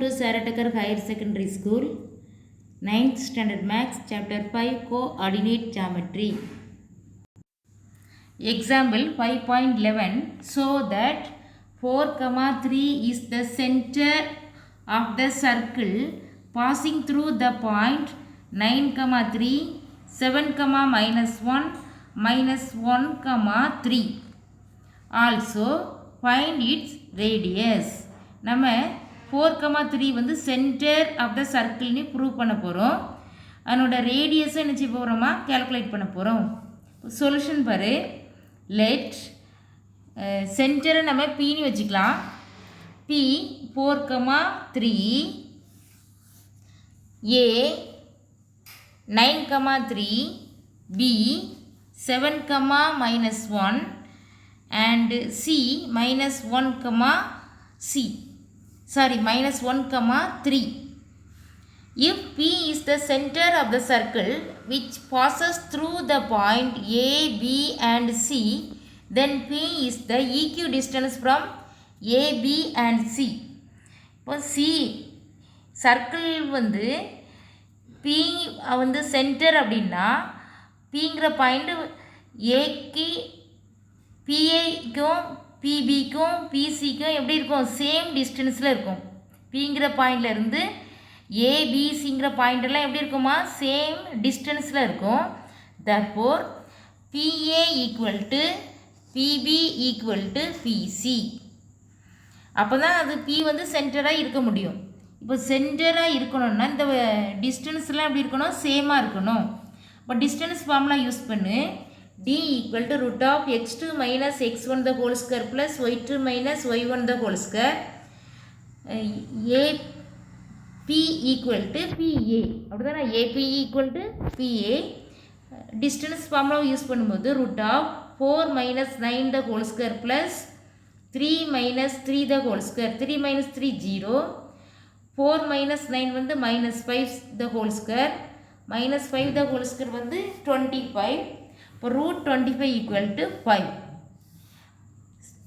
To Saratakkar Higher Secondary School, 9th Standard Maths, Chapter 5, Coordinate Geometry. Example 5.11. Show that 4,3 is the center of the circle passing through the point 9,3, 7, -1, -1, 3. Also, find its radius. நம்ம 4,3 வந்து centre of the சர்க்கிள்னு prove பண்ண போகிறோம். அதனோட ரேடியஸை என்ன செய்ய போகிறோமா calculate பண்ண போகிறோம். சொல்யூஷன் பாரு. லெட் சென்டரை நம்ம பின்னு வச்சுக்கலாம். P 4,3 A 9,3 B 7, -1 and C -1, C. Sorry, -1, 3. If P is the center of the circle which passes through the point A, B and C, then P is the equidistance from A, B and C. இப்போ C circle வந்து P வந்து centre அப்படின்னா Pங்கிற point ஏக்கு பிஏக்கும் பிபிக்கும் பிசிக்கும் எப்படி இருக்கும் same டிஸ்டன்ஸில் இருக்கும். பிங்கிற பாயிண்ட்லேருந்து ஏபிசிங்கிற பாயிண்டெல்லாம் எப்படி இருக்குமா சேம் டிஸ்டன்ஸில் இருக்கும். Therefore PA equal to PB equal to PC. அப்போ தான் அது பி வந்து சென்டராக இருக்க முடியும். இப்போ சென்டராக இருக்கணும்னா இந்த டிஸ்டன்ஸ்லாம் எப்படி இருக்கணும் சேமாக இருக்கணும். இப்போ டிஸ்டன்ஸ் ஃபார்முலா யூஸ் பண்ணு. D equal to root of x2 minus x1 the whole square plus y2 minus y1 the whole square. AP equal to PA. அப்படிதானே AP equal to PA. Distance formula use பண்ணும்போது root of 4 minus 9 the whole square plus 3 minus 3 the whole square. 3 minus 3 0. 4 minus 9 வந்து minus 5 the whole square. Minus 5 the whole square வந்து 25. இப்போ root 25 equal to 5.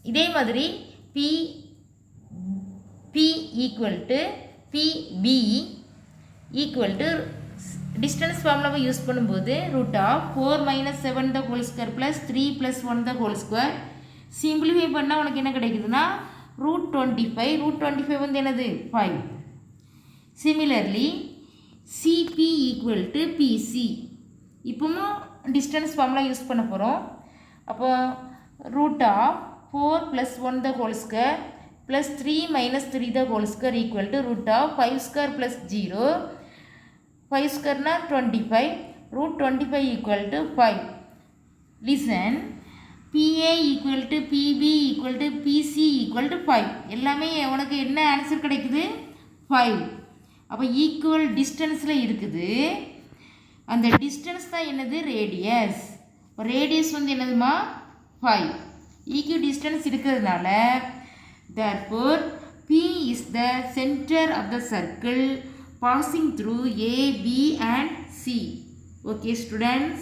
இதே மாதிரி P equal to PB equal to distance ஃபார்முலாவை use பண்ணும்போது root of 4 - 7 the whole square plus 3 + 1 the whole square. Simplify பண்ணால் உனக்கு என்ன கிடைக்குதுன்னா ரூட் 25. ரூட் 25 வந்து என்னது 5. Similarly CP equal to PC. இப்போவும் டிஸ்டன்ஸ் ஃபார்முலா யூஸ் பண்ண போகிறோம். அப்போ root of 4 + 1 the whole square plus 3 - 3 the whole square equal to root of 5 square plus 0. 5 ஸ்கொயர்னா 25. Root 25 equal to 5. Listen. PA equal to PB equal to PC equal to 5. எல்லாமே உனக்கு என்ன answer கிடைக்குது 5. அப்போ equal டிஸ்டன்ஸில் இருக்குது. அந்த டிஸ்டன்ஸ் தான் என்னது ரேடியஸ். இப்போ ரேடியஸ் வந்து என்னதுமா 5. ஈக்யூ டிஸ்டன்ஸ் இருக்கிறதுனால therefore P is the center of the circle passing through A, B and C. Okay students.